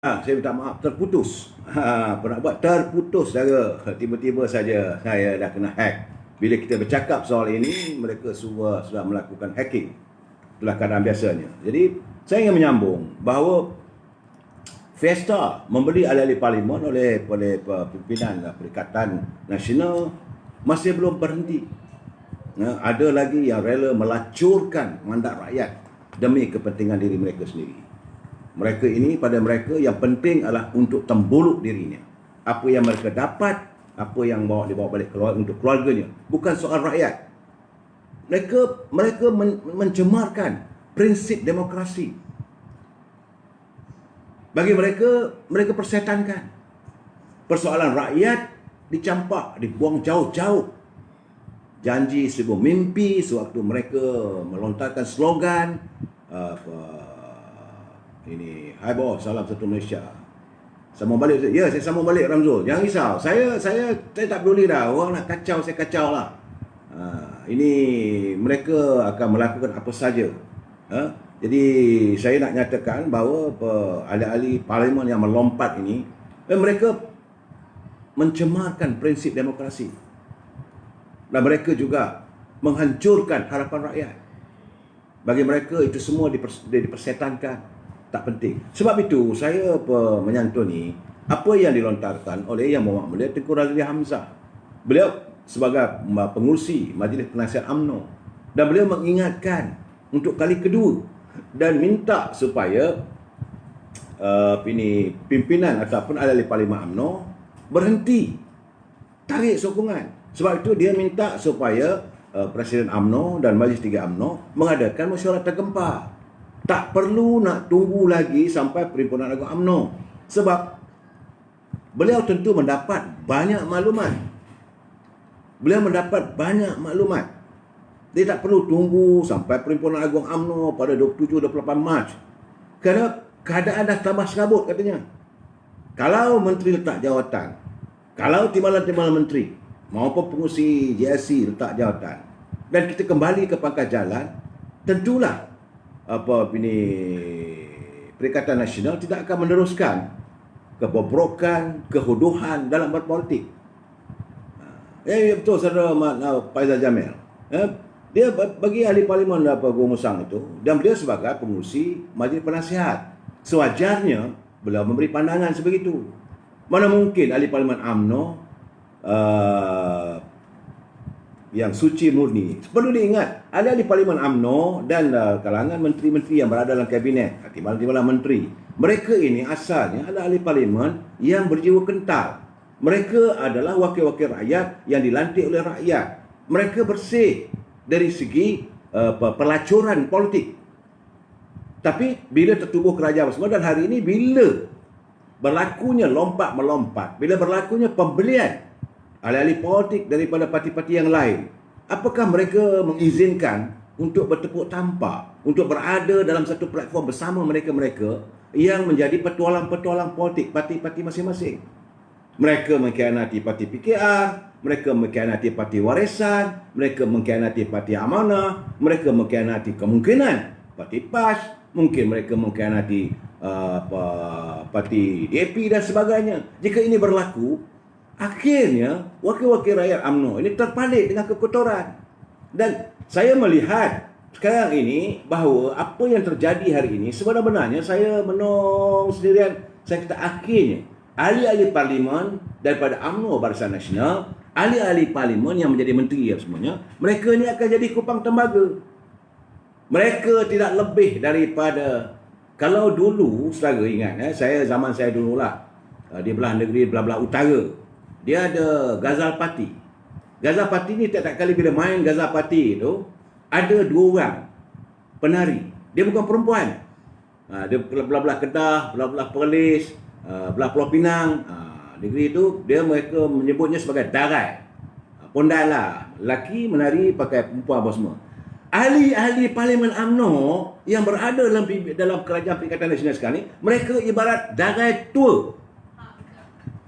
Saya minta maaf, terputus. Apa nak buat? Terputus saja. Tiba-tiba saja saya dah kena hack. Bila kita bercakap soal ini, mereka semua sudah melakukan hacking. Itulah keadaan biasanya. Jadi, saya ingin menyambung bahawa Fiesta membeli ahli-ahli parlimen oleh pimpinan Perikatan Nasional masih belum berhenti. Ada lagi yang rela melacurkan mandat rakyat demi kepentingan diri mereka sendiri. Mereka ini, pada mereka yang penting adalah untuk tembuluk dirinya. Apa yang mereka dapat, apa yang dibawa balik keluar untuk keluarganya. Bukan soal rakyat. Mereka mencemarkan prinsip demokrasi. Bagi mereka persetankan. Persoalan rakyat dicampak, dibuang jauh-jauh. Janji sebelum mimpi, sewaktu mereka melontarkan slogan, ini, hai bos, salam satu Malaysia. Sambung balik. Ya, saya sambung balik, Ramzul. Jangan risau. Saya tak peduli dah. Orang nak kacau, saya kacau lah. Ini mereka akan melakukan apa saja. Jadi saya nak nyatakan bahawa ahli-ahli parlimen yang melompat ini, mereka mencemarkan prinsip demokrasi. Dan mereka juga menghancurkan harapan rakyat. Bagi mereka itu semua dipersetankan. Tak penting. Sebab itu saya menyantuni apa yang dilontarkan oleh Yang Berhormat Mulia Tengku Razli Hamzah. Beliau sebagai pengurusi Majlis Penasihat UMNO, dan beliau mengingatkan untuk kali kedua dan minta supaya pimpinan ataupun ahli parlimen UMNO berhenti tarik sokongan. Sebab itu dia minta supaya Presiden UMNO dan Majlis 3 UMNO mengadakan mesyuarat tergempar. Tak perlu nak tunggu lagi sampai Perhimpunan Agung UMNO. Sebab beliau tentu mendapat banyak maklumat. Dia tak perlu tunggu sampai Perhimpunan Agung UMNO pada 27-28 Mac. Kerana keadaan dah tambah serabut katanya. Kalau menteri letak jawatan, kalau timbalan-timbalan menteri maupun pengurusi JSC letak jawatan, dan kita kembali ke pangkat jalan, tentulah Perikatan Nasional tidak akan meneruskan kebobrokan, kehuduhan dalam berpolitik. Betul saudara Faizal Jamil. Dia bagi ahli parlimen Guru Musang itu, dan beliau sebagai pengurusi Majlis Penasihat, sewajarnya beliau memberi pandangan sebegitu. Mana mungkin ahli parlimen UMNO yang suci murni. Perlu diingat, ahli-ahli parlimen UMNO dan kalangan menteri-menteri yang berada dalam kabinet, timbalan-timbalan menteri, mereka ini asalnya adalah ahli parlimen yang berjiwa kental. Mereka adalah wakil-wakil rakyat yang dilantik oleh rakyat. Mereka bersih dari segi pelacuran politik. Tapi bila tertubuh kerajaan semua, dan hari ini bila berlakunya lompat-melompat, bila berlakunya pembelian ahli-ahli politik daripada parti-parti yang lain, apakah mereka mengizinkan untuk bertepuk tampar, untuk berada dalam satu platform bersama mereka-mereka yang menjadi petualang-petualang politik parti-parti masing-masing? Mereka mengkhianati parti PKR, mereka mengkhianati parti Warisan, mereka mengkhianati parti Amanah, mereka mengkhianati kemungkinan parti PAS, mungkin mereka mengkhianati parti DAP dan sebagainya. Jika ini berlaku, akhirnya wakil-wakil rakyat UMNO ini terpalit dengan kekotoran. Dan saya melihat sekarang ini bahawa apa yang terjadi hari ini sebenarnya saya menong sendirian. Saya kata akhirnya ahli-ahli parlimen daripada UMNO Barisan Nasional, ahli-ahli parlimen yang menjadi menteri dan semuanya, mereka ni akan jadi kupang tembaga. Mereka tidak lebih daripada, kalau dulu saudara ingat, zaman saya dululah di belah negeri belah-belah utara, dia ada Ghazal Party. Ghazal Party ni tiap-tiap kali bila main Ghazal Party tu, ada 2 orang penari. Dia bukan perempuan. Dia belah-belah Kedah, belah-belah Perlis, belah Pulau Pinang. Negeri tu mereka menyebutnya sebagai darai. Pondan lah. Lelaki menari pakai perempuan apa semua. Ahli-ahli parlimen UMNO yang berada dalam kerajaan Perikatan Nasional sekarang ni, mereka ibarat darai tua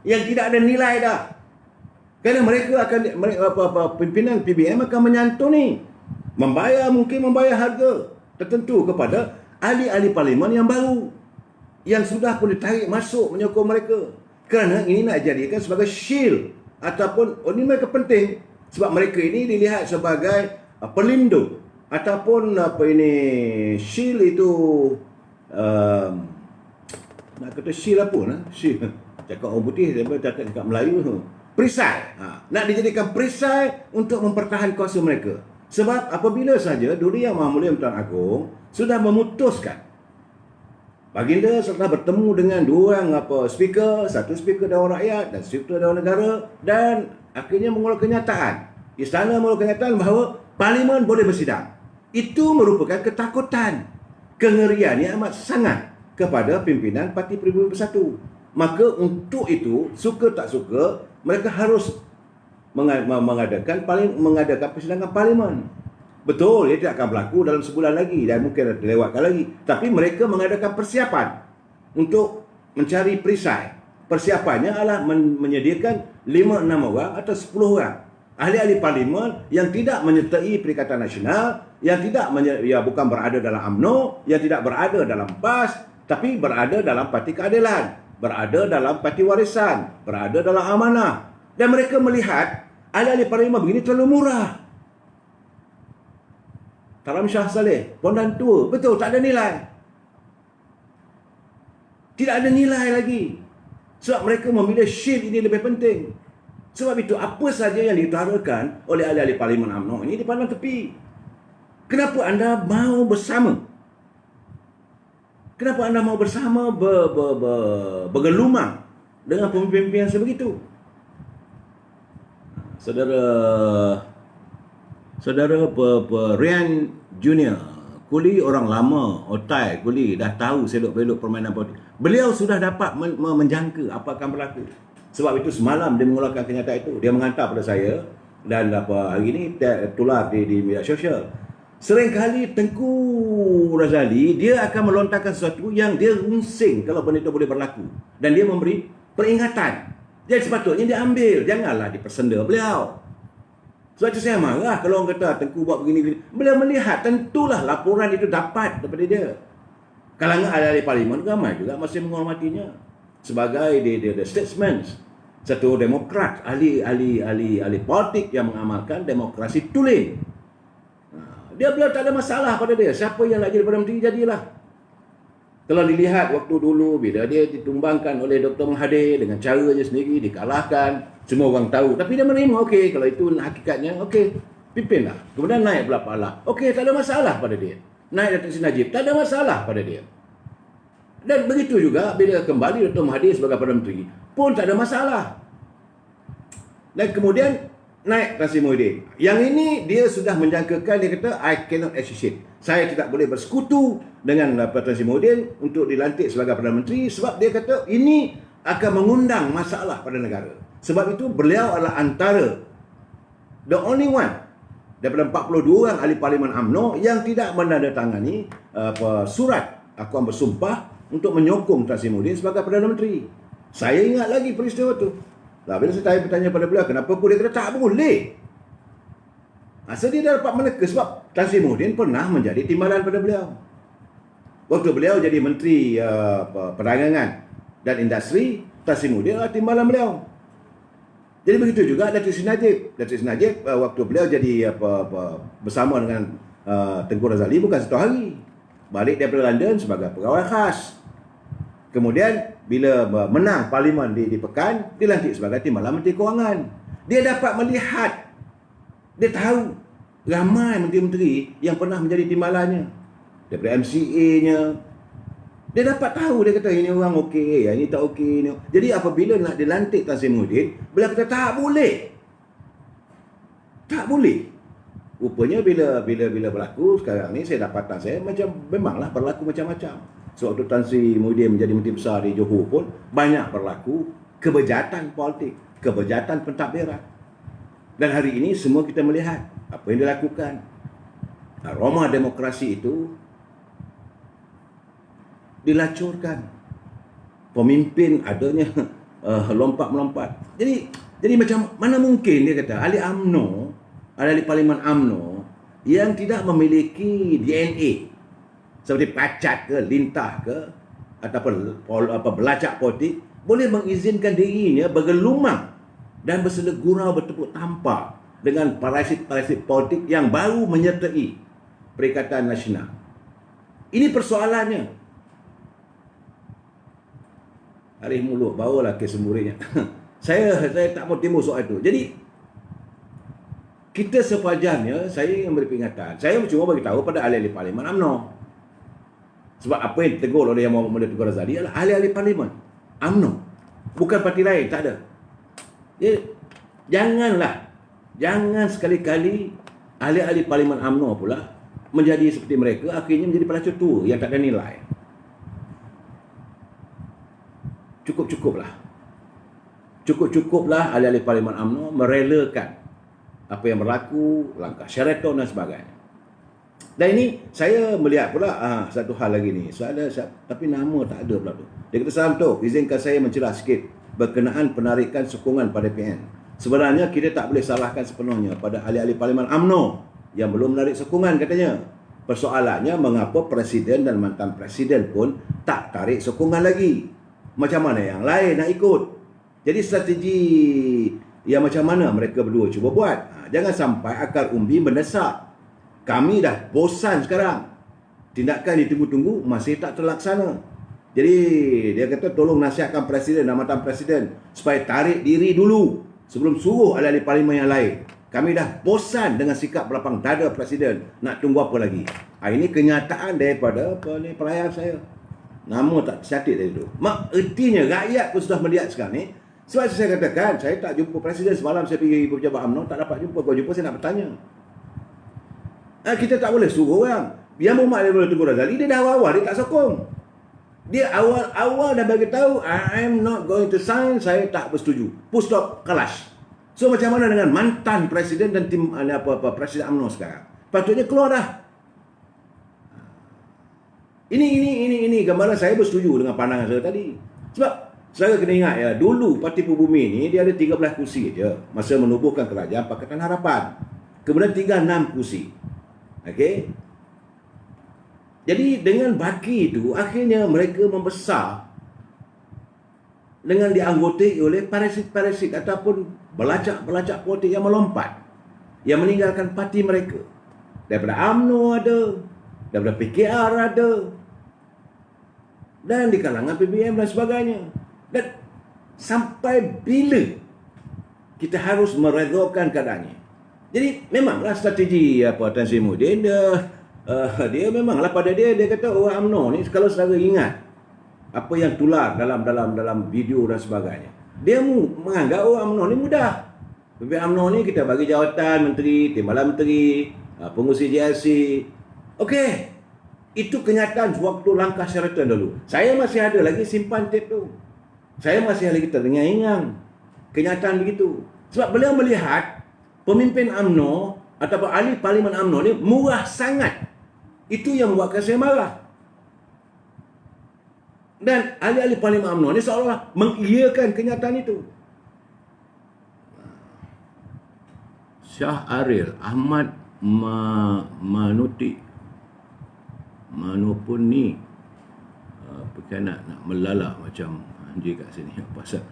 yang tidak ada nilai dah. Kerana pimpinan PBM akan menyantuni, mungkin membayar harga tertentu kepada ahli-ahli parlimen yang baru. yang sudah pun ditarik masuk menyokong mereka. Kerana ini nak jadikan sebagai shield ataupun ini mereka penting sebab mereka ini dilihat sebagai pelindung ataupun shield itu nak kata shield apa shield cakap orang putih cakap Melayu perisai. Nak dijadikan perisai untuk mempertahankan kuasa mereka. Sebab apabila saja Duli Yang Maha Mulia Tuan Agong sudah memutuskan, baginda setelah bertemu dengan dua orang speaker, satu speaker Dewan Rakyat dan speaker Dewan Negara, dan akhirnya mengeluarkan kenyataan, istana mengeluarkan kenyataan bahawa Parlimen boleh bersidang. Itu merupakan ketakutan, kengerian yang amat sangat kepada pimpinan Parti Peribumi Bersatu. Maka untuk itu, suka tak suka, mereka harus mengadakan persidangan Parlimen. Betul, ia tidak akan berlaku dalam sebulan lagi dan mungkin dilewatkan lagi. Tapi mereka mengadakan persiapan untuk mencari perisai. Persiapannya adalah menyediakan 5-6 orang atau 10 orang ahli-ahli Parlimen yang tidak menyertai Perikatan Nasional, yang bukan berada dalam UMNO, yang tidak berada dalam PAS, tapi berada dalam Parti Keadilan, berada dalam Parti Warisan, berada dalam Amanah. Dan mereka melihat ahli-ahli Parlimen begini terlalu murah. Taram Shah Saleh, pondan tua, betul, tak ada nilai. Tidak ada nilai lagi. Sebab mereka memilih shield ini lebih penting. Sebab itu apa saja yang diutarakan oleh ahli-ahli Parlimen UMNO ini dipandang tepi. Kenapa anda mau bersama? Kenapa anda mau bersama bergelumang dengan pemimpin-pemimpin yang sebegitu? Saudara Rian Junior, kuli orang lama, otai kuli, dah tahu selok-belok permainan politik. Beliau sudah dapat menjangka apa akan berlaku. Sebab itu semalam dia mengeluarkan kenyataan itu. Dia menghantar pada saya dan hari ini tular di media sosial. Seringkali Tengku Razali dia akan melontarkan sesuatu yang dia rusing kalau benda itu boleh berlaku. Dan dia memberi peringatan. Jadi sepatutnya dia ambil, janganlah dipersenda beliau. Sebab itu saya marah kalau orang kata Tengku buat begini-begini. Beliau melihat, tentulah laporan itu dapat daripada dia. Kalangan ahli Parlimen ramai juga masih menghormatinya sebagai the statesman, satu demokrat, ahli politik yang mengamalkan demokrasi tulen. Dia bilang tak ada masalah pada dia. Siapa yang nak jadi Perdana Menteri, jadilah. Kalau dilihat waktu dulu bila dia ditumbangkan oleh Dr. Mahathir dengan caranya sendiri, dikalahkan, semua orang tahu. Tapi dia menerima, okey, kalau itu hakikatnya, okey, pimpinlah. Kemudian naik pula Pak Allah. Okey, tak ada masalah pada dia. Naik Datuk Seri Najib, tak ada masalah pada dia. Dan begitu juga bila kembali Dr. Mahathir sebagai Perdana Menteri pun tak ada masalah. Dan kemudian naik Tan Sri Muhyiddin. Yang ini dia sudah menjangkakan, dia kata I cannot associate. Saya tidak boleh bersekutu dengan Tan Sri Muhyiddin untuk dilantik sebagai Perdana Menteri sebab dia kata ini akan mengundang masalah pada negara. Sebab itu beliau adalah antara the only one daripada 42 orang ahli Parlimen UMNO yang tidak menandatangani surat akuan bersumpah untuk menyokong Tan Sri Muhyiddin sebagai Perdana Menteri. Saya ingat lagi peristiwa itu. Lah, bila saya bertanya pada beliau, kenapa dia kata tak boleh? Asal dia dah dapat meneka sebab Tan Sri Muhyiddin pernah menjadi timbalan pada beliau. Waktu beliau jadi Menteri Perdagangan dan Industri, Tan Sri Muhyiddin adalah timbalan beliau. Jadi begitu juga Datuk Seri Najib. Datuk Seri Najib waktu beliau jadi bersama dengan Tengku Razali bukan satu hari. Balik daripada London sebagai pegawai khas. Kemudian bila menang Parlimen di Pekan, dilantik sebagai timbalan Menteri Kewangan. Dia dapat melihat, dia tahu ramai menteri-menteri yang pernah menjadi timbalannya. Daripada MCA-nya. Dia dapat tahu, dia kata ini orang okey, ini tak okey. Jadi apabila nak dilantik Tan Sri Muhyiddin, beliau kata tak boleh. Tak boleh. Rupanya bila berlaku sekarang ni, saya dapatan saya macam memanglah berlaku macam-macam. Sewaktu Tan Sri Muhyiddin menjadi Menteri Besar di Johor pun banyak berlaku kebejatan politik, kebejatan pentadbiran. Dan hari ini semua kita melihat apa yang dilakukan. Aroma demokrasi itu dilacurkan. Pemimpin adanya lompat-melompat. Jadi macam mana mungkin dia kata ahli UMNO, ahli Parlimen UMNO yang tidak memiliki DNA seperti Pacat ke, Lintah ke, ataupun belacak politik boleh mengizinkan dirinya bergelumang dan bersedegurau bertepuk tampar dengan parasit-parasit politik yang baru menyertai Perikatan Nasional. Ini persoalannya. Arif mulut, barulah kes muridnya. saya tak mau timbul soal itu. Jadi, kita sewajarnya, saya yang beri peringatan. Saya cuma bagi tahu pada ahli-ahli Parlimen UMNO. Sebab apa yang ditegur oleh Yang Muhammad Tegur Razali adalah ahli-ahli Parlimen UMNO. Bukan parti lain, tak ada. Jadi, jangan sekali-kali ahli-ahli Parlimen UMNO pula menjadi seperti mereka, akhirnya menjadi pelacur tua yang tak ada nilai. Cukup-cukuplah ahli-ahli Parlimen UMNO merelakan apa yang berlaku, langkah Sheraton dan sebagainya. Dan ini saya melihat pula satu hal lagi ni. Tapi nama tak ada pula tu. Dia kata, "Salam Tok, izinkan saya mencerah sikit berkenaan penarikan sokongan pada PN. Sebenarnya kita tak boleh salahkan sepenuhnya pada ahli-ahli Parlimen UMNO yang belum menarik sokongan," katanya. "Persoalannya mengapa Presiden dan mantan Presiden pun tak tarik sokongan lagi. Macam mana yang lain nak ikut? Jadi strategi yang macam mana mereka berdua cuba buat? Jangan sampai akal umbi mendesak. Kami dah bosan sekarang. Tindakan ditunggu-tunggu masih tak terlaksana. Jadi dia kata tolong nasihatkan Presiden dan mantan Presiden supaya tarik diri dulu sebelum suruh ahli-ahli Parlimen yang lain. Kami dah bosan dengan sikap berlapang dada Presiden. Nak tunggu apa lagi?" Ini kenyataan daripada pelayan saya. Nama tak tercatat dari itu. Ertinya rakyat pun sudah melihat sekarang ni. Sebab saya katakan, saya tak jumpa Presiden semalam, saya pergi pejabat UMNO, tak dapat jumpa. Kalau jumpa saya nak bertanya. Kita tak boleh suruh orang. Yang Muhammad Tegur Razali, dia dah awal-awal, dia tak sokong. Dia awal-awal dah bagi tahu, "I am not going to sign," saya tak bersetuju. Full stop, kelas. So macam mana dengan mantan Presiden dan tim Presiden UMNO sekarang? Patutnya keluar dah. Ini gambaran saya bersetuju dengan pandangan saya tadi. Sebab saya kena ingat ya, dulu Parti Pribumi ni dia ada 13 kursi je masa menubuhkan kerajaan Pakatan Harapan. Kemudian tinggal 6 kursi. Okey. Jadi dengan baki itu akhirnya mereka membesar dengan dianggotai oleh parasit-parasit ataupun belacak-belacak politik yang melompat, yang meninggalkan parti mereka. Daripada UMNO ada, daripada PKR ada, dan di kalangan PBM dan sebagainya. Dan sampai bila kita harus meredakan keadaannya? Jadi memanglah strategi Tan Sri Muhyiddin dia memanglah pada dia kata orang UMNO ni, kalau saudara ingat apa yang tular dalam video dan sebagainya, dia menganggap orang UMNO ni mudah. PBM UMNO ni kita bagi jawatan menteri, timbalan menteri, pengurusi JLC. Okey. Itu kenyataan waktu langkah Sheraton dulu. Saya masih ada lagi simpan tape tu. Saya masih lagi teringat-ingat kenyataan begitu. Sebab beliau melihat pemimpin UMNO ataupun ahli Parlimen UMNO ni murah sangat. Itu yang membuatkan saya marah. Dan ahli-ahli Parlimen UMNO ni seolah mengiyakan kenyataan itu. Shah Aril Ahmad Manuti manapun ni bukan nak melalak macam anjing kat sini pasal.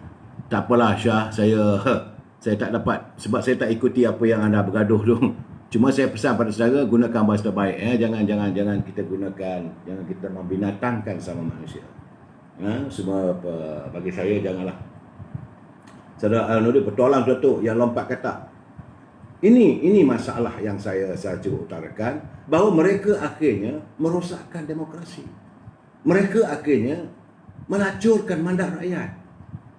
Tak apalah Syah, saya tak dapat sebab saya tak ikuti apa yang anda bergaduh tu. Cuma saya pesan pada saudara, gunakan bahasa baik, jangan kita gunakan, jangan kita membinatangkan sama manusia. Semua bagi saya janganlah. Saudara Al-Nuri bertolak tu yang lompat kata. Ini masalah yang saya cuba utarakan, bahawa mereka akhirnya merosakkan demokrasi. Mereka akhirnya melacurkan mandat rakyat.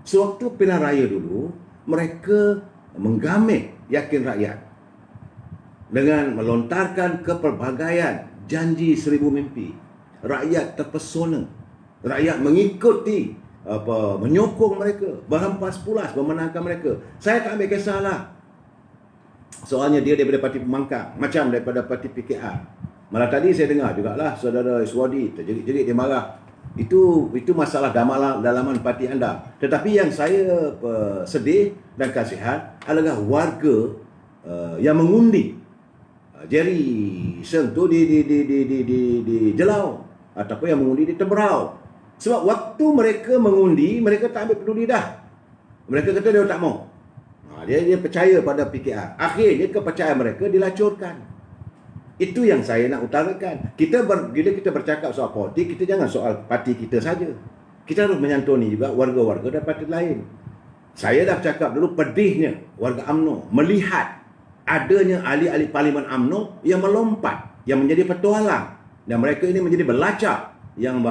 Sewaktu pilihan raya dulu, mereka menggamit yakin rakyat dengan melontarkan kepelbagaian janji 1000 mimpi. Rakyat terpesona, rakyat mengikuti menyokong mereka, berhempas pulas memenangkan mereka. Saya tak ambil kisahlah soalnya dia daripada parti pembangkang, macam daripada parti PKR. Malah tadi saya dengar jugalah saudara Iswadi terjerit-jerit, dia marah. Itu masalah dalaman parti anda. Tetapi yang saya sedih dan kasihan adalah warga yang mengundi Jerry Seng tu di Jelau ataupun yang mengundi di Temberau. Sebab waktu mereka mengundi, mereka tak ambil peduli dah. Mereka kata dia tak mau. Dia percaya pada PKR. Akhirnya kepercayaan mereka dilacurkan. Itu yang saya nak utarakan. Bila kita bercakap soal politik, kita jangan soal parti kita saja. Kita harus menyantuni juga warga-warga dan parti lain. Saya dah bercakap dulu, pedihnya warga UMNO melihat adanya ahli-ahli Parlimen UMNO yang melompat, yang menjadi petualang, dan mereka ini menjadi belacak yang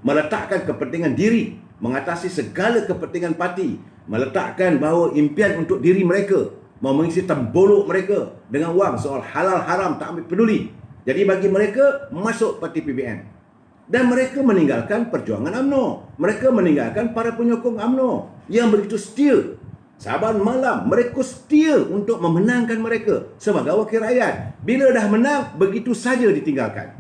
meletakkan kepentingan diri mengatasi segala kepentingan parti, meletakkan bahawa impian untuk diri mereka, mau mengisi tembolok mereka dengan wang soal halal haram tak ambil peduli. Jadi bagi mereka masuk parti PBN, dan mereka meninggalkan perjuangan UMNO, mereka meninggalkan para penyokong UMNO yang begitu setia. Saban malam mereka setia untuk memenangkan mereka sebagai wakil rakyat. Bila dah menang, begitu saja ditinggalkan.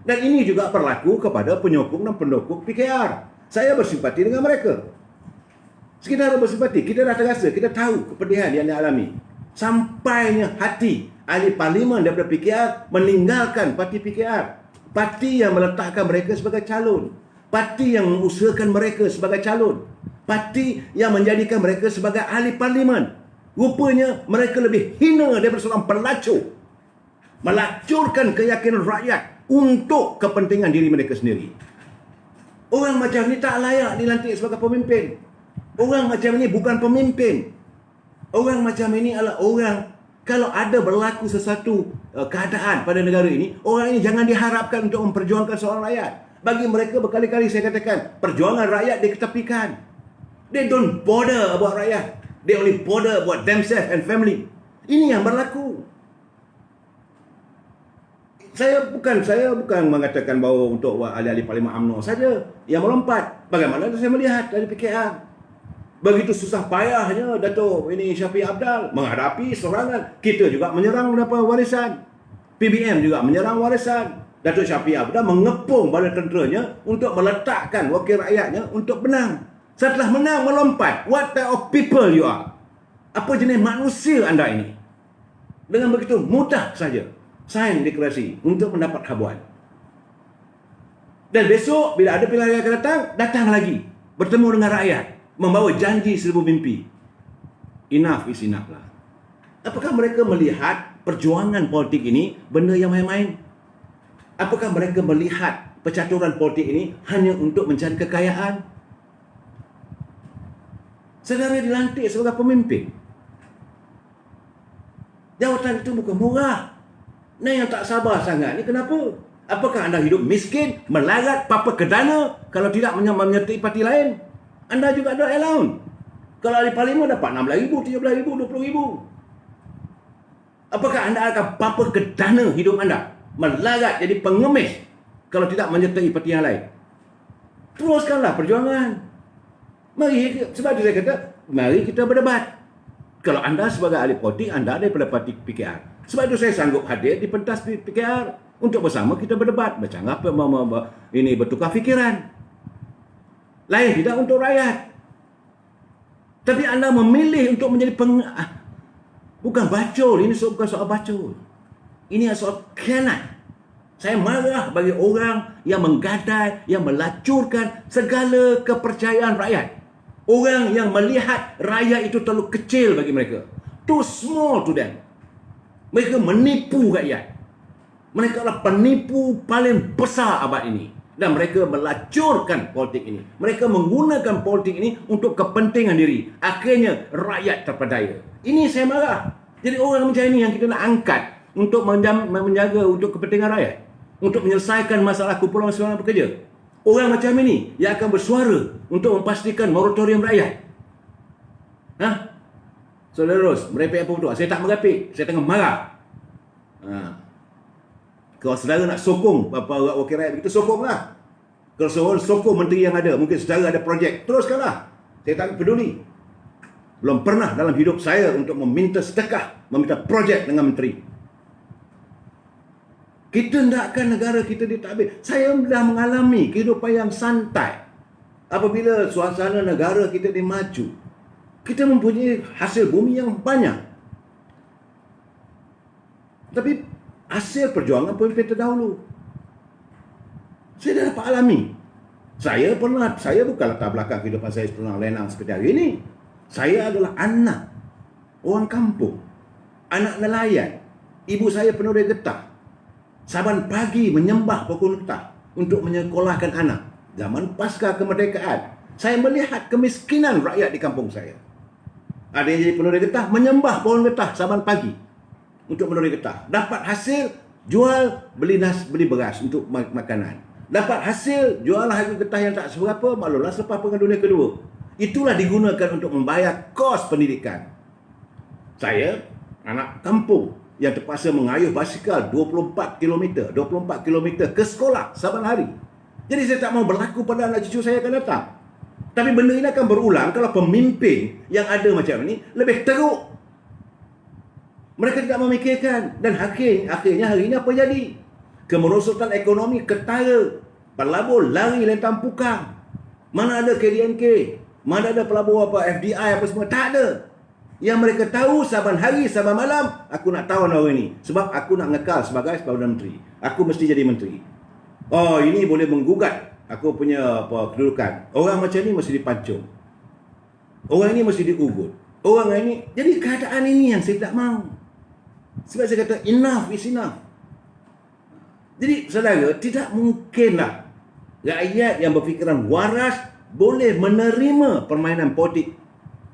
Dan ini juga berlaku kepada penyokong dan pendukung PKR. Saya bersimpati dengan mereka. Kita harus bersimpati. Kita dah terasa, kita tahu kepedihan yang dialami. Sampainya hati ahli parlimen daripada PKR meninggalkan parti PKR. Parti yang meletakkan mereka sebagai calon. Parti yang mengusahakan mereka sebagai calon. Parti yang menjadikan mereka sebagai ahli parlimen. Rupanya mereka lebih hina daripada seorang pelacur. Melacurkan keyakinan rakyat untuk kepentingan diri mereka sendiri. Orang macam ni tak layak dilantik sebagai pemimpin. Orang macam ni bukan pemimpin. Orang macam ini adalah orang, kalau ada berlaku sesuatu keadaan pada negara ini, orang ini jangan diharapkan untuk memperjuangkan seorang rakyat. Bagi mereka berkali-kali saya katakan, perjuangan rakyat diketepikan. They don't bother about rakyat. They only bother about themselves and family. Ini yang berlaku. Saya bukan mengatakan bahawa untuk ahli-ahli Parlimen UMNO saja yang melompat. Bagaimana saya melihat dari PKR. Begitu susah payahnya Dato' Shafie Apdal menghadapi serangan. Kita juga menyerang warisan. PBM juga menyerang warisan. Dato' Shafie Apdal mengepung bala tenteranya untuk meletakkan wakil rakyatnya untuk menang. Setelah menang melompat. What type of people you are? Apa jenis manusia anda ini? Dengan begitu mudah saja sign deklarasi untuk mendapat habuan. Dan besok bila ada pilihan raya akan datang lagi bertemu dengan rakyat, membawa janji seribu mimpi. Enough is enough lah. Apakah mereka melihat perjuangan politik ini benda yang main-main? Apakah mereka melihat percaturan politik ini hanya untuk mencari kekayaan? Saudara dilantik sebagai pemimpin. Jawatan itu bukan murah. Nah, yang tak sabar sangat ni kenapa? Apakah anda hidup miskin, melarat, papa kedana kalau tidak menyertai parti lain? Anda juga ada allowance. Kalau ahli parlimen dapat 16,000, 17,000, 20,000. Apakah anda akan papa kedana hidup anda? Melarat jadi pengemis kalau tidak menyertai parti yang lain? Teruskanlah perjuangan. Sebab itu saya kata, mari kita berdebat. Kalau anda sebagai ahli politik, anda daripada parti PKR. Sebab itu saya sanggup hadir di pentas PKR untuk bersama kita berdebat, bercanggah ini bertukar fikiran. Lain tidak untuk rakyat. Tapi anda memilih untuk menjadi bukan bacol, ini bukan soal bacol. Ini soal khianat. Saya marah bagi orang yang menggadai, yang melacurkan segala kepercayaan rakyat. Orang yang melihat rakyat itu terlalu kecil bagi mereka. Too small to them. Mereka menipu rakyat. Mereka adalah penipu paling besar abad ini. Dan mereka melacurkan politik ini. Mereka menggunakan politik ini untuk kepentingan diri. Akhirnya rakyat terpedaya. Ini saya marah. Jadi orang macam ini yang kita nak angkat untuk menjaga untuk kepentingan rakyat. Untuk menyelesaikan masalah kumpulan seorang pekerja. Orang macam ini yang akan bersuara untuk memastikan moratorium rakyat. Saudara Ros, merepek apa betul? Saya tak merepek, saya tengah marah. Kalau saudara nak sokong wakil rakyat begitu, sokonglah. Kalau saudara sokong menteri yang ada, mungkin saudara ada projek, teruskanlah. Saya tak peduli. Belum pernah dalam hidup saya untuk meminta sedekah, meminta projek dengan menteri. Kita hendakkan negara kita ditadbir. Saya dah mengalami kehidupan yang santai. Apabila suasana negara kita dimaju, kita mempunyai hasil bumi yang banyak. Tapi hasil perjuangan pemimpin terdahulu, saya dah dapat alami. Saya bukan latar belakang kehidupan saya tenang lenang seperti hari ini. Saya adalah anak orang kampung, anak nelayan. Ibu saya penuri getah. Saban pagi menyembah pokok getah untuk menyekolahkan anak. Zaman pasca kemerdekaan, saya melihat kemiskinan rakyat di kampung saya. Ada yang jadi penuri getah, menyembah pohon getah saban pagi untuk menuri getah. Dapat hasil, jual, beli beras untuk makanan. Dapat hasil, jual harga getah yang tak seberapa, maklumlah selepas Perang Dunia Kedua. Itulah digunakan untuk membayar kos pendidikan. Saya, anak kampung yang terpaksa mengayuh basikal 24 km ke sekolah saban hari. Jadi saya tak mau berlaku pada anak cucu saya akan datang. Tapi benda ini akan berulang kalau pemimpin yang ada macam ini lebih teruk. Mereka tidak memikirkan. Dan akhirnya hari ini apa jadi? Kemerosotan ekonomi ketara. Pelabur lari lentang pukang. Mana ada KDNK? Mana ada pelabur FDI apa semua? Tak ada. Yang mereka tahu saban hari, saban malam, aku nak tahu orang ini. Sebab aku nak ngekal sebagai Perdana Menteri. Aku mesti jadi menteri. Oh, ini boleh menggugat aku punya kedudukan. Orang macam ni mesti dipancung. Orang ini mesti diugut. Orang ini. Jadi keadaan ini yang saya tak mahu. Sebab saya kata enough is enough. Jadi saudara, tidak mungkinlah rakyat yang berfikiran waras boleh menerima permainan politik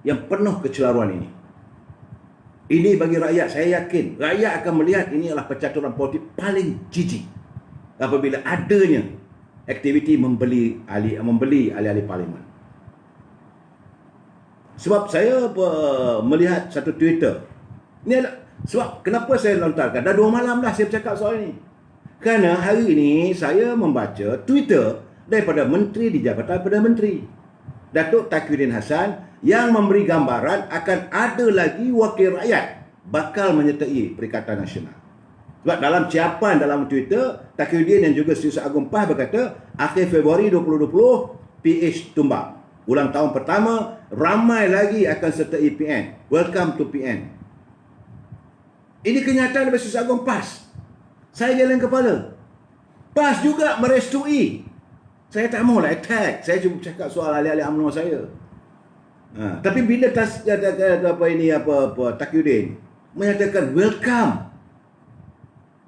yang penuh kecelaruan ini. Ini bagi rakyat, saya yakin rakyat akan melihat ini adalah percaturan politik paling jijik apabila adanya aktiviti membeli ahli-ahli parlimen. Sebab saya melihat satu Twitter. Ini adalah sebab kenapa saya lontarkan. Dah 2 malam dah saya bercakap soal ini. Kerana hari ini saya membaca Twitter daripada Menteri di Jabatan Perdana Menteri, Datuk Tauhidin Hassan, yang memberi gambaran akan ada lagi wakil rakyat bakal menyertai Perikatan Nasional. Sebab dalam ciapan dalam Twitter, Tauhidin dan juga Seri Agung PAS berkata, akhir Februari 2020, PH tumbang. Ulang tahun pertama, ramai lagi akan sertai PN. Welcome to PN. Ini kenyataan daripada Seri Agung PAS. Saya jalan kepala. PAS juga merestui. Saya tak maulah attack. Saya cuma cakap soal ahli-ahli UMNO saya. Tapi bila Tauhidin menyatakan welcome,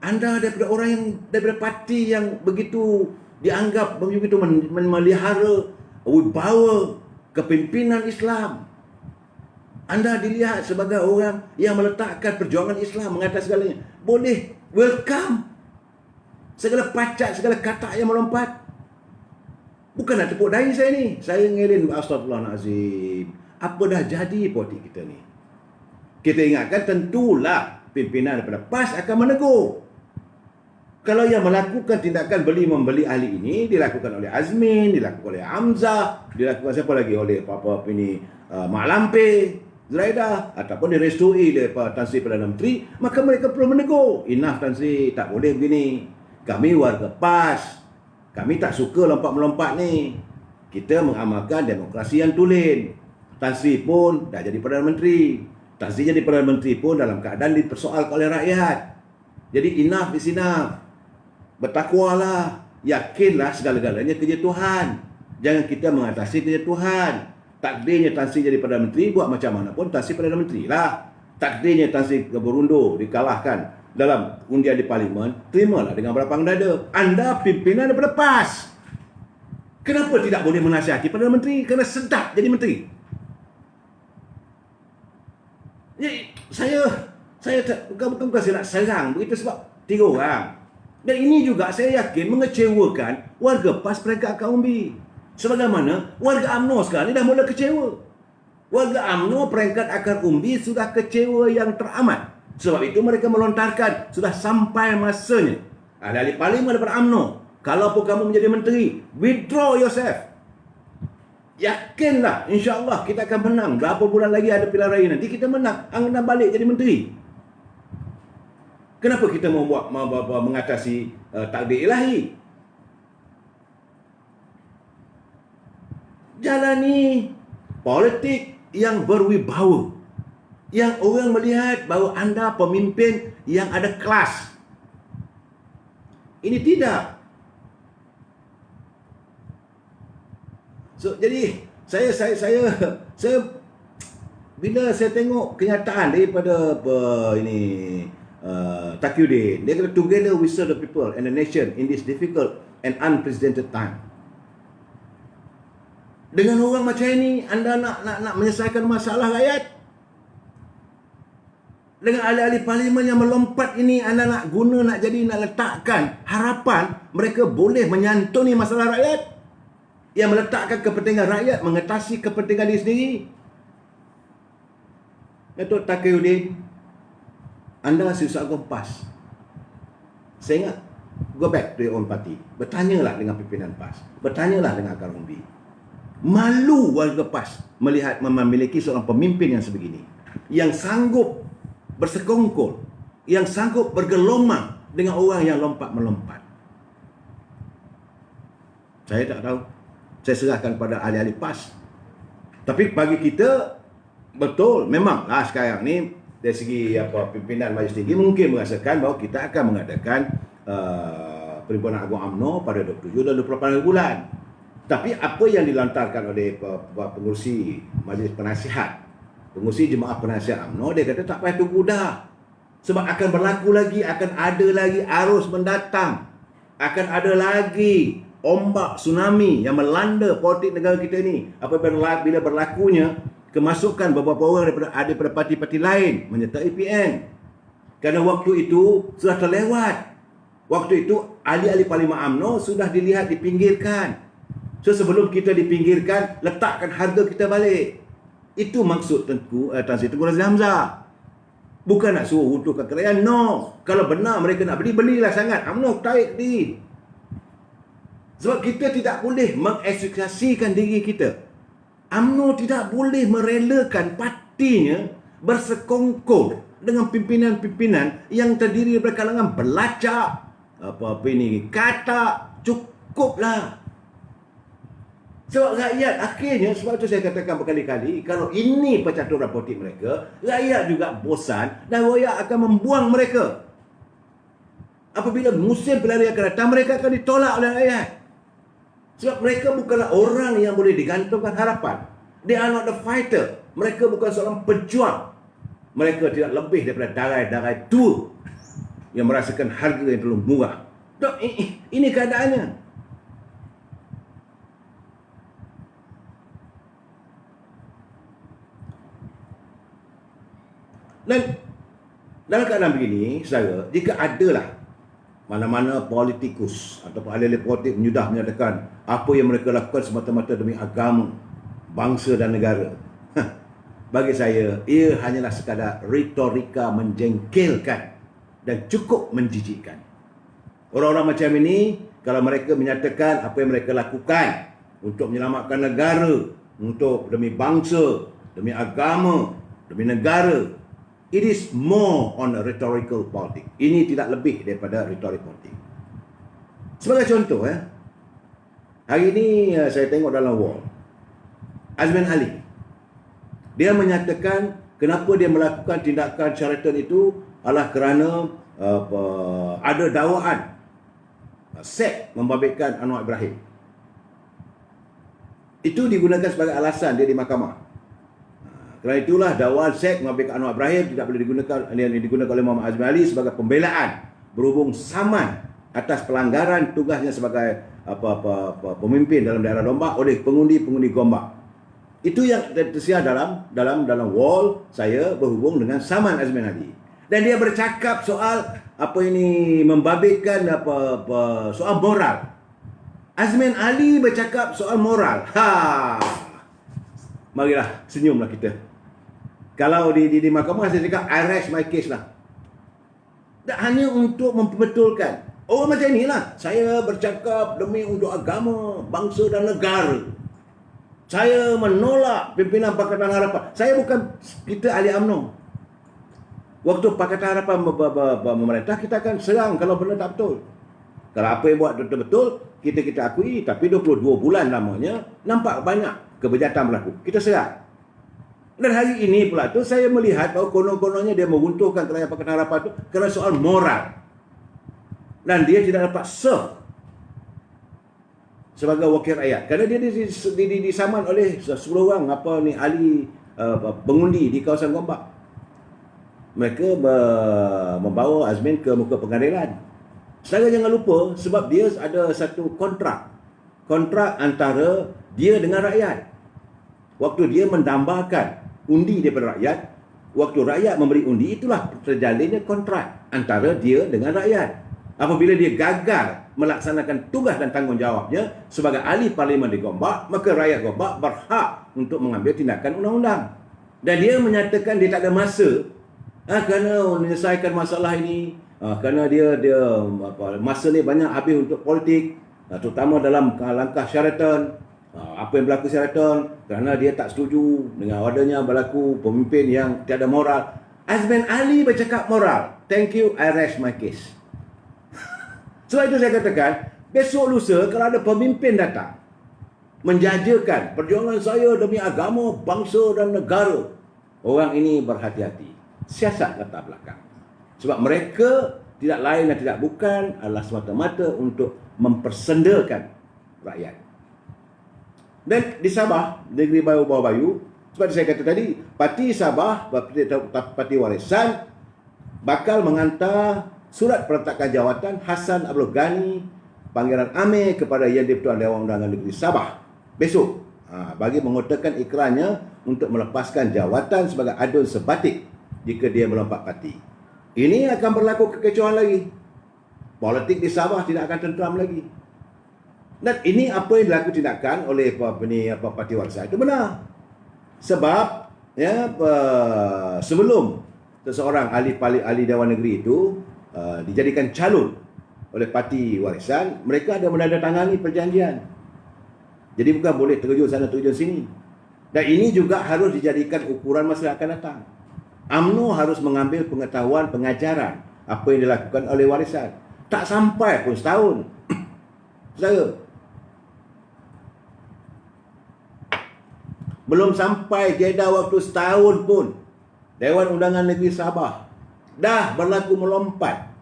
anda daripada orang yang daripada parti yang begitu dianggap begitu memelihara wibawa kepimpinan Islam. Anda dilihat sebagai orang yang meletakkan perjuangan Islam mengatas segalanya. Boleh welcome. Segala pacak, segala kata yang melompat. Bukan nak tepuk dahi saya ni. Saya ngelin, astagfirullahalazim. Apa dah jadi politik kita ni? Kita ingatkan tentulah pimpinan daripada PAS akan menegur. Kalau yang melakukan tindakan beli-membeli ahli ini dilakukan oleh Azmin, dilakukan oleh Hamzah, dilakukan siapa lagi? Oleh Mak Lampir, Zuraidah, ataupun direstui oleh Tan Sri Perdana Menteri, maka mereka perlu menegur. Enough Tan Sri, tak boleh begini. Kami warga PAS. Kami tak suka lompat-melompat ni. Kita mengamalkan demokrasi yang tulen. Tan Sri pun dah jadi Perdana Menteri. Tan Sri jadi Perdana Menteri pun dalam keadaan dipersoalkan oleh rakyat. Jadi enough is enough. Bertakwalah. Yakinlah segala-galanya kerja Tuhan. Jangan kita mengatasi kerja Tuhan. Takdirnya Tan Sri jadi Perdana Menteri, buat macam mana pun Tan Sri Perdana Menteri lah. Takdirnya Tan Sri berundur, dikalahkan dalam undian di Parlimen, terimalah dengan berlapang dada. Anda pimpinan daripada PAS. Kenapa tidak boleh menasihati Perdana Menteri? Kerana sedap jadi menteri. Jadi, saya bukan saya nak serang begitu sebab 3 orang. Dan ini juga saya yakin mengecewakan warga PAS peringkat akar umbi. Sebagaimana warga UMNO sekarang ni dah mula kecewa. Warga UMNO peringkat akar umbi sudah kecewa yang teramat. Sebab itu mereka melontarkan sudah sampai masanya. Ahli-ahli parlimen daripada UMNO, kalau pun kamu menjadi menteri, withdraw yourself. Yakinlah, insya-Allah kita akan menang. Berapa bulan lagi ada pilihan raya nanti kita menang, anda balik jadi menteri. Kenapa kita mengatasi takdir ilahi? Jalani politik yang berwibawa, yang orang melihat bahawa anda pemimpin yang ada kelas. Ini tidak. So jadi saya bila saya tengok kenyataan daripada Taqiyuddin, dia kata together we serve the people and the nation in this difficult and unprecedented time. Dengan orang macam ini, anda nak menyelesaikan masalah rakyat? Dengan ahli-ahli parlimen yang melompat ini, anda nak letakkan harapan mereka boleh menyantuni masalah rakyat, yang meletakkan kepentingan rakyat mengatasi kepentingan diri sendiri. Datuk Taqiyuddin, anda susah PAS. Saya ingat, go back to your own party. Bertanyalah dengan pimpinan PAS. Bertanyalah dengan akar umbi. Malu warga PAS melihat memiliki seorang pemimpin yang sebegini, yang sanggup bersekongkol, yang sanggup bergelomang dengan orang yang lompat-melompat. Saya tak tahu. Saya serahkan pada ahli-ahli PAS. Tapi bagi kita, betul, memanglah sekarang ni dari segi pimpinan Majlis Tinggi mungkin merasakan bahawa kita akan mengadakan Perhimpunan Agung UMNO pada 27 dan 28 bulan. Tapi apa yang dilantarkan oleh pengurusi Majlis Penasihat, pengurusi Jemaah Penasihat UMNO, dia kata tak payah tunggu dah. Sebab akan berlaku lagi, akan ada lagi arus mendatang. Akan ada lagi ombak tsunami yang melanda politik negara kita ni. Apabila berlakunya kemasukan beberapa orang daripada parti-parti lain menyertai PN. Kerana waktu itu sudah terlewat. Waktu itu ahli-ahli Parlimen UMNO sudah dilihat dipinggirkan. So sebelum kita dipinggirkan, letakkan harga kita balik. Itu maksud Tan Sri Tengku Razak Hamzah. Bukan nak suruh runtuhkan kerajaan. No. Kalau benar mereka nak beli, belilah sangat. UMNO tarik diri. Sebab kita tidak boleh mengeksekusikan diri kita. UMNO tidak boleh merelakan partinya bersekongkol dengan pimpinan-pimpinan yang terdiri daripada kalangan belacak, katak. Cukuplah. Sebab rakyat akhirnya, sebab itu saya katakan berkali-kali, kalau ini percaturan politik mereka, rakyat juga bosan dan rakyat akan membuang mereka. Apabila musim pelarian akan datang, mereka akan ditolak oleh rakyat. Sebab mereka bukanlah orang yang boleh digantungkan harapan. They are not the fighter. Mereka bukan seorang pejuang. Mereka tidak lebih daripada darai-darai tua yang merasakan harga yang terlalu murah. Ini keadaannya. Dan dalam keadaan begini, saudara, jika adalah mana-mana politikus atau ahli-ahli politik menyatakan apa yang mereka lakukan semata-mata demi agama, bangsa dan negara, bagi saya, ia hanyalah sekadar retorika menjengkelkan dan cukup menjijikkan. Orang-orang macam ini, kalau mereka menyatakan apa yang mereka lakukan untuk menyelamatkan negara, untuk demi bangsa, demi agama, demi negara, it is more on a rhetorical politics. Ini tidak lebih daripada retorik politik. Sebagai contoh, hari ini saya tengok dalam wall, Azman Ali, dia menyatakan kenapa dia melakukan tindakan syaratan itu adalah kerana ada dakwaan sek membabitkan Anwar Ibrahim. Itu digunakan sebagai alasan dia di mahkamah. Kerana itulah dakwaan sek membabitkan Anwar Ibrahim tidak boleh digunakan oleh Muhammad Azman Ali sebagai pembelaan berhubung saman atas pelanggaran tugasnya sebagai pemimpin dalam daerah Gombak oleh pengundi-pengundi Gombak. Itu yang tersiar dalam wall saya berhubung dengan saman Azman Ali. Dan dia bercakap soal membabitkan soal moral. Azman Ali bercakap soal moral. Marilah senyumlah kita. Kalau di mahkamah saya cakap I rest my case lah. Dan hanya untuk memperbetulkan. Oh macam inilah saya bercakap demi untuk agama, bangsa dan negara. Saya menolak pimpinan Pakatan Harapan. Saya bukan kita ahli UMNO. Waktu Pakatan Harapan memerintah, kita akan serang kalau benda tak betul. Kalau apa yang buat betul-betul, kita akui. Tapi 22 bulan lamanya, nampak banyak kebejatan berlaku. Kita serang. Dan hari ini pula tu saya melihat bahawa konon-kononnya dia meruntuhkan kerajaan Pakatan Harapan itu kerana soal moral. Dan dia tidak dapat serve sebagai wakil rakyat. Kerana dia disaman oleh 10 orang ahli pengundi di kawasan Gombak. Mereka membawa Azmin ke muka pengadilan. Saudara jangan lupa, sebab dia ada satu kontrak antara dia dengan rakyat. Waktu dia mendambakan undi daripada rakyat, waktu rakyat memberi undi, itulah terjalinnya kontrak antara dia dengan rakyat. Apabila dia gagal melaksanakan tugas dan tanggungjawabnya sebagai ahli parlimen di Gombak, maka rakyat Gombak berhak untuk mengambil tindakan undang-undang. Dan dia menyatakan dia tak ada masa kerana menyelesaikan masalah ini, kerana dia masa ni banyak habis untuk politik, terutama dalam langkah Sheraton. Apa yang berlaku Sheraton, kerana dia tak setuju dengan adanya berlaku pemimpin yang tiada moral. Azmin Ali bercakap moral. Thank you, I rest my case. Sebab itu saya katakan, besok lusa kalau ada pemimpin datang menjajakan perjuangan saya demi agama, bangsa dan negara, orang ini berhati-hati. Siasat latar belakang. Sebab mereka tidak lain dan tidak bukan adalah semata-mata untuk mempersendakan rakyat. Dan di Sabah, negeri bawah Bayu, seperti saya kata tadi, Parti Sabah, Parti Warisan bakal menghantar surat peletakan jawatan Hassan Abdul Ghani Pangeran Amir kepada Yang di-Pertuan Dewan Undangan Negeri Sabah besok, bagi mengutarakan ikrarnya untuk melepaskan jawatan sebagai adun sebatik jika dia melompat parti. Ini akan berlaku kekecauan lagi. Politik di Sabah tidak akan tentram lagi. Dan ini apa yang dilakukan tindakan oleh Parti Warisan itu benar. Sebab sebelum seseorang ahli Dewan Negeri itu dijadikan calon oleh Parti Warisan, mereka ada menandatangani perjanjian. Jadi bukan boleh terjun sana terjun sini. Dan ini juga harus dijadikan ukuran masa akan datang. UMNO harus mengambil pengetahuan pengajaran apa yang dilakukan oleh Warisan. Tak sampai pun setahun. Saudara, belum sampai jeda waktu setahun pun, Dewan Undangan Negeri Sabah dah berlaku melompat.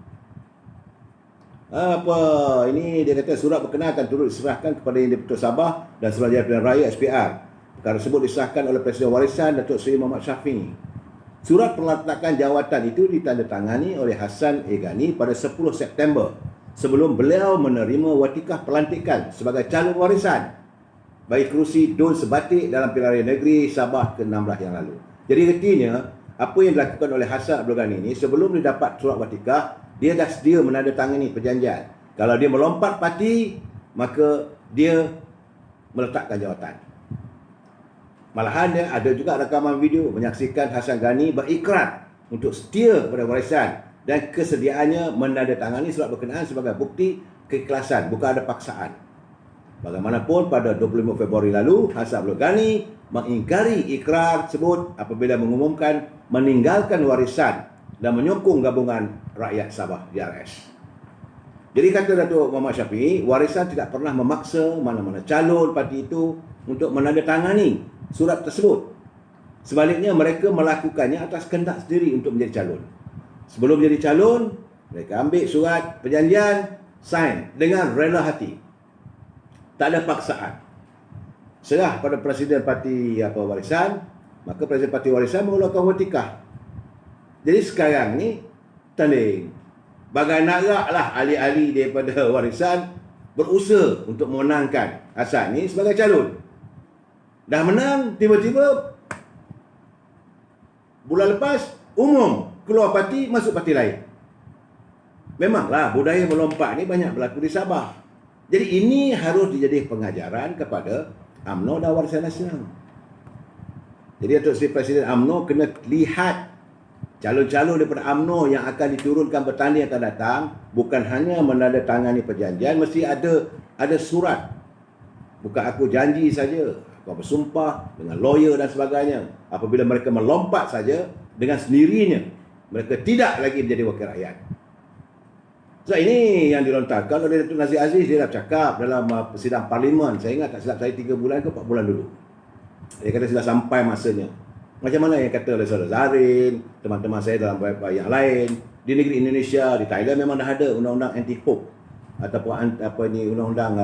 Ini dia kata surat berkenaan akan turut diserahkan kepada Yang di-Pertuan Sabah dan Suruhanjaya Pilihan Raya SPR. Perkara tersebut disahkan oleh Presiden Warisan Datuk Seri Muhammad Syafiee. Surat peletakan jawatan itu ditandatangani oleh Hassan A. Ghani pada 10 September sebelum beliau menerima watikah pelantikan sebagai calon warisan bagi kerusi Dun Sebatik dalam Pilihan Raya Negeri Sabah ke-16 yang lalu. Jadi artinya, apa yang dilakukan oleh Hassan Abdul Ghani ini, sebelum dia dapat surat watikah, dia dah sedia menandatangani perjanjian. Kalau dia melompat parti, maka dia meletakkan jawatan. Malahan dia ada juga rakaman video menyaksikan Hassan Ghani berikrar untuk setia kepada warisan dan kesediaannya menandatangani surat berkenaan sebagai bukti keikhlasan, bukan ada paksaan. Bagaimanapun, pada 25 Februari lalu, Hassan Abdul Ghani mengingkari ikrar tersebut apabila mengumumkan meninggalkan warisan dan menyokong gabungan rakyat Sabah DRS. Jadi kata Datuk Muhammad Syafiee, warisan tidak pernah memaksa mana-mana calon parti itu untuk menandatangani surat tersebut. Sebaliknya, mereka melakukannya atas kehendak sendiri untuk menjadi calon. Sebelum menjadi calon, mereka ambil surat perjanjian, sign dengan rela hati. Tak ada paksaan. Serah pada Presiden Parti Warisan, maka Presiden Parti Warisan mengeluarkan watikah. Jadi sekarang ni tanding. Bagai naklah ahli-ahli daripada Warisan berusaha untuk memenangkan Hassan ni sebagai calon. Dah menang, tiba-tiba bulan lepas umum keluar parti, masuk parti lain. Memanglah budaya melompat ni banyak berlaku di Sabah. Jadi ini harus dijadi pengajaran kepada UMNO dan Warisan Nasional. Jadi Datuk Seri Presiden UMNO kena lihat calon-calon daripada UMNO yang akan diturunkan bertanding akan datang, bukan hanya menandatangani perjanjian, mesti ada surat. Bukan aku janji saja, aku bersumpah dengan lawyer dan sebagainya. Apabila mereka melompat saja dengan sendirinya, mereka tidak lagi menjadi wakil rakyat. So ini yang dilontarkan oleh Datuk Nazir Aziz. Dia dah cakap dalam sidang parlimen, saya ingat tak silap saya 3 bulan ke 4 bulan dulu. Dia kata sudah sampai masanya. Macam mana yang kata oleh Saudara Zarin, teman-teman saya dalam yang lain, di negeri Indonesia, di Thailand memang dah ada undang-undang anti-hoax. ataupun undang-undang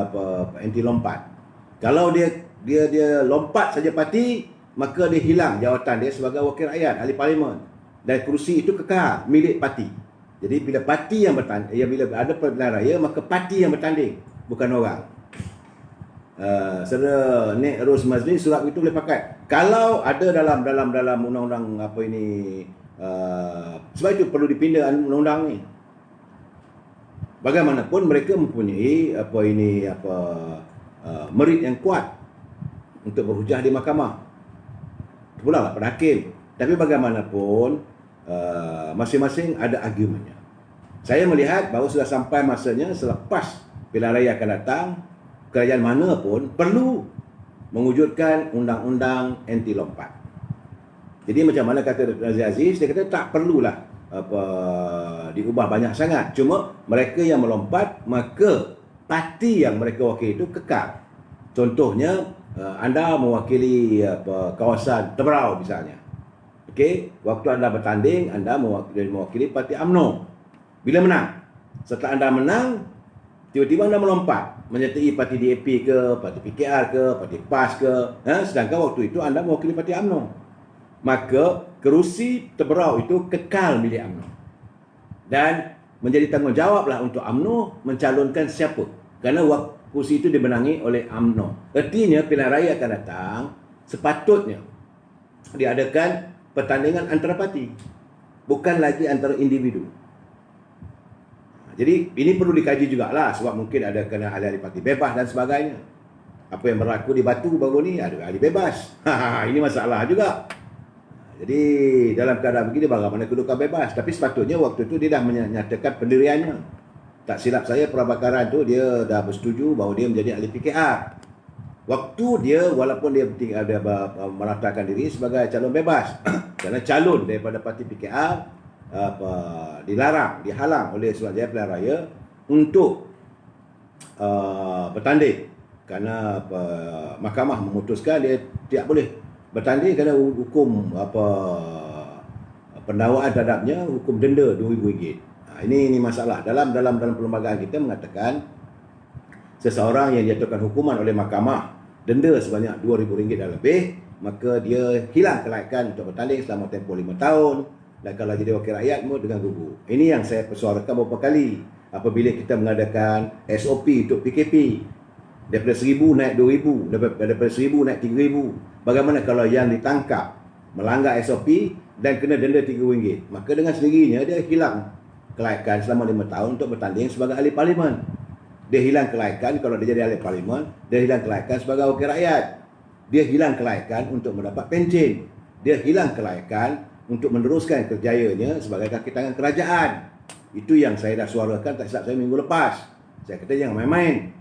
anti lompat. Kalau dia lompat saja parti, maka dia hilang jawatan dia sebagai wakil rakyat, ahli parlimen, dan kerusi itu kekal milik parti. Jadi bila parti yang bertanding, bila ada pilihan raya, maka parti yang bertanding, bukan orang. Saudara Nek Ros Mazli, surat itu boleh pakai. Kalau ada dalam undang-undang sebab itu perlu dipindah undang-undang ni. Bagaimanapun mereka mempunyai merit yang kuat untuk berhujah di mahkamah. Pula lah pada hakim. Tapi bagaimanapun masing-masing ada argumennya. Saya melihat bahawa sudah sampai masanya selepas pilihan raya akan datang, kerajaan mana pun perlu mewujudkan undang-undang anti lompat. Jadi macam mana kata Dr. Aziz, dia kata tak perlulah diubah banyak sangat. Cuma mereka yang melompat, maka parti yang mereka wakili itu kekal. Contohnya, anda mewakili kawasan Teberau misalnya. Okey, waktu anda bertanding, anda mewakili parti UMNO. Bila menang, setelah anda menang, tiba-tiba anda melompat menyertai parti DAP ke, parti PKR ke, parti PAS ke, sedangkan waktu itu anda mewakili parti UMNO. Maka kerusi Teberau itu kekal milik UMNO. Dan menjadi tanggungjawablah untuk UMNO mencalonkan siapa. Kerana kursi itu dimenangi oleh UMNO. Artinya pilihan raya akan datang, sepatutnya diadakan pertandingan antara parti, bukan lagi antara individu. Jadi ini perlu dikaji jugalah, sebab mungkin ada kena ahli-ahli parti bebas dan sebagainya. Apa yang berlaku di Batu baru ni, ada ahli bebas. Ini masalah juga. Jadi dalam keadaan begini bagaimana kedudukan bebas? Tapi sepatutnya waktu itu dia dah menyatakan pendiriannya. Tak silap saya, Prabakaran tu dia dah bersetuju bahawa dia menjadi ahli PKR. Waktu dia, walaupun dia meratakan diri sebagai calon bebas, kerana calon daripada parti PKR dilarang, dihalang oleh Suruhanjaya Pilihan Raya untuk bertanding, kerana mahkamah memutuskan dia tidak boleh bertanding kerana hukum pendakwaan terhadapnya, hukum denda RM2,000. Ini masalah dalam perlembagaan kita mengatakan seseorang yang dijatuhkan hukuman oleh mahkamah denda sebanyak RM2,000 dan lebih, maka dia hilang kelayakan untuk bertanding selama tempoh 5 tahun. Dan kalau jadi wakil rakyat dengan gugur. Ini yang saya persuarakan beberapa kali apabila kita mengadakan SOP untuk PKP. Daripada 1,000 naik 2,000, daripada 1,000 naik 3,000. Bagaimana kalau yang ditangkap melanggar SOP dan kena denda RM3? Maka dengan sendirinya dia hilang kelayakan selama 5 tahun untuk bertanding sebagai ahli parlimen. Dia hilang kelayakan kalau dia jadi ahli parlimen, dia hilang kelayakan sebagai wakil rakyat. Dia hilang kelayakan untuk mendapat pencen. Dia hilang kelayakan untuk meneruskan kerjayanya sebagai kaki tangan kerajaan. Itu yang saya dah suarakan, tak silap saya minggu lepas. Saya kata jangan main-main.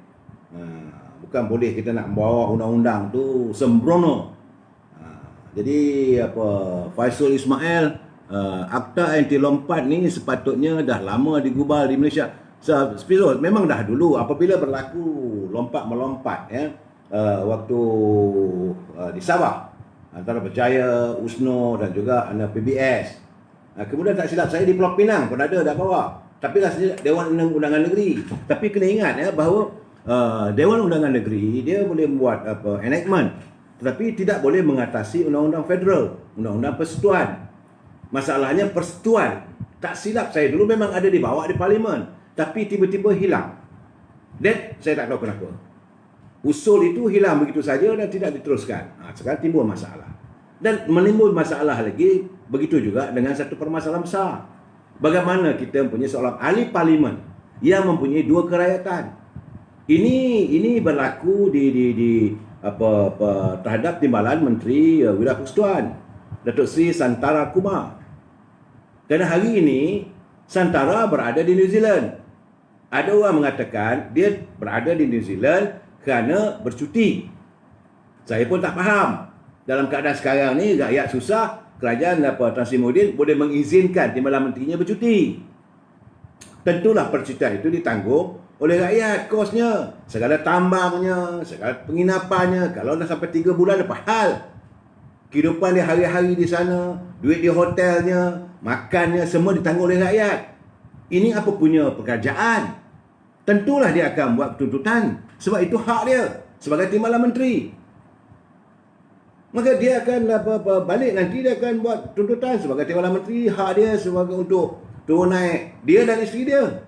Bukan boleh kita nak bawa undang-undang tu sembrono. Jadi Faisal Ismail, akta anti lompat ni sepatutnya dah lama digubal di Malaysia. Memang dah dulu apabila berlaku lompat-melompat waktu di Sabah antara Berjaya, USNO dan juga PBS. Kemudian tak silap saya di Pulau Pinang pun ada dah bawa. Tapi rasanya Dewan Undangan Negeri. Tapi kena ingat bahawa Dewan Undangan Negeri dia boleh membuat enactment, tetapi tidak boleh mengatasi undang-undang federal, undang-undang persekutuan. Masalahnya persekutuan, tak silap saya dulu memang ada dibawa di parlimen, tapi tiba-tiba hilang. Dan saya tak tahu kenapa. Usul itu hilang begitu saja dan tidak diteruskan. Sekarang timbul masalah. Dan menimbul masalah lagi, begitu juga dengan satu permasalahan besar. Bagaimana kita mempunyai seorang ahli parlimen yang mempunyai 2 kerakyatan. Ini berlaku terhadap timbalan Menteri Wirapersekutuan, Datuk Seri Santara Kumar. Kerana hari ini Santara berada di New Zealand. Ada orang mengatakan dia berada di New Zealand kerana bercuti. Saya pun tak faham. Dalam keadaan sekarang ni rakyat susah, kerajaan Tan Sri Muhyiddin boleh mengizinkan timbalan menterinya bercuti. Tentulah percutian itu ditanggung oleh rakyat, kosnya, segala tambangnya, segala penginapannya. Kalau dah sampai 3 bulan lepas hal. Kehidupan dia hari-hari di sana, duit di hotelnya, makannya, semua ditanggung oleh rakyat. Ini apa punya pekerjaan? tentulah dia akan buat tuntutan. Sebab itu hak dia sebagai timbalan menteri. Maka dia akan balik nanti dia akan buat tuntutan sebagai timbalan menteri. Hak dia sebagai untuk turun naik dia dan isteri dia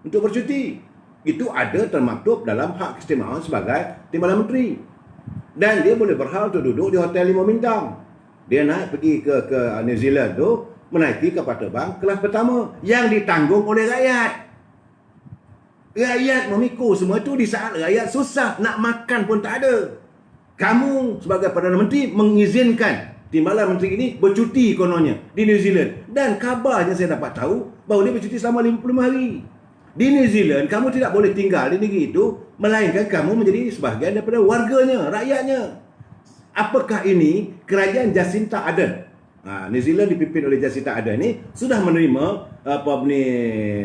untuk bercuti. Itu ada termaktub dalam hak keistimewaan sebagai timbalan menteri. Dan dia boleh berhak untuk duduk di hotel 5 bintang. Dia naik pergi ke New Zealand tu, menaiki kapal terbang kelas pertama yang ditanggung oleh rakyat. Rakyat memikul semua itu di saat rakyat susah, nak makan pun tak ada. Kamu sebagai Perdana Menteri mengizinkan timbalan menteri ini bercuti kononnya di New Zealand. Dan kabarnya saya dapat tahu bahawa dia bercuti selama 55 hari. Di New Zealand, kamu tidak boleh tinggal di negeri itu, melainkan kamu menjadi sebahagian daripada warganya, rakyatnya. Apakah ini kerajaan Jacinta Ardern? New Zealand dipimpin oleh Jacinta Ardern ni sudah menerima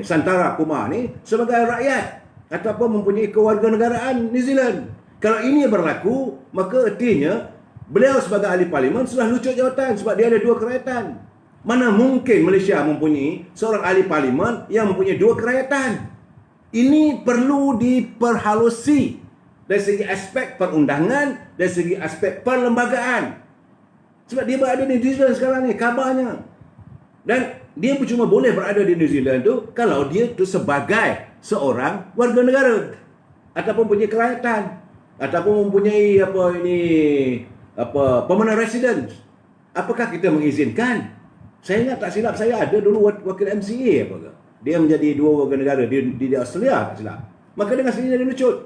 Santara Kumar ni sebagai rakyat ataupun mempunyai kewarganegaraan New Zealand. Kalau ini berlaku, maka artinya beliau sebagai ahli parlimen sudah lucut jawatan sebab dia ada dua kerajaan. Mana mungkin Malaysia mempunyai seorang ahli parlimen yang mempunyai dua kerajaan? Ini perlu diperhalusi dari segi aspek perundangan, dari segi aspek perlembagaan. Sebab dia berada di New Zealand sekarang ni, kabarnya. Dan dia cuma boleh berada di New Zealand tu kalau dia tu sebagai seorang warga negara ataupun punya kerajaan ataupun mempunyai permanent residence. Apakah kita mengizinkan? Saya ingat tak silap saya ada dulu wakil MCA apa ke. Dia menjadi dua warga negara di Australia tak silap. Maka dengan sendirinya dia lucut.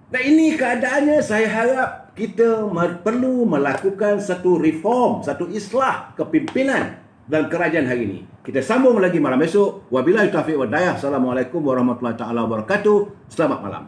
Dan ini keadaannya, saya harap kita perlu melakukan satu reform, satu islah kepimpinan dalam kerajaan hari ini. Kita sambung lagi malam esok. Wabillahi taufiq wal hidayah. Assalamualaikum warahmatullahi taala wabarakatuh. Selamat malam.